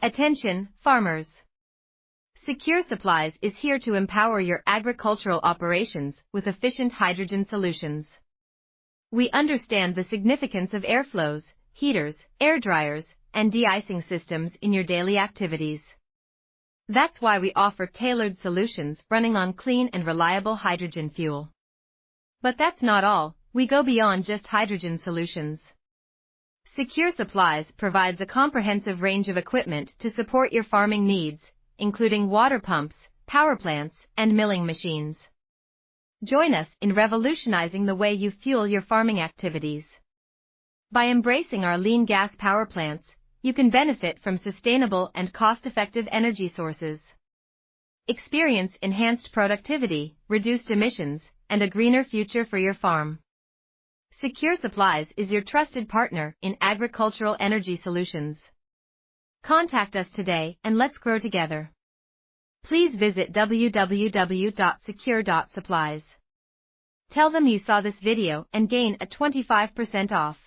Attention, farmers! Secure Supplies is here to empower your agricultural operations with efficient hydrogen solutions. We understand the significance of airflows, heaters, air dryers, and de-icing systems in your daily activities. That's why we offer tailored solutions running on clean and reliable hydrogen fuel. But that's not all, we go beyond just hydrogen solutions. Secure Supplies provides a comprehensive range of equipment to support your farming needs, including water pumps, power plants, and milling machines. Join us in revolutionizing the way you fuel your farming activities. By embracing our lean gas power plants, you can benefit from sustainable and cost-effective energy sources. Experience enhanced productivity, reduced emissions, and a greener future for your farm. Secure Supplies is your trusted partner in agricultural energy solutions. Contact us today and let's grow together. Please visit www.secure.supplies. Tell them you saw this video and gain a 25% off.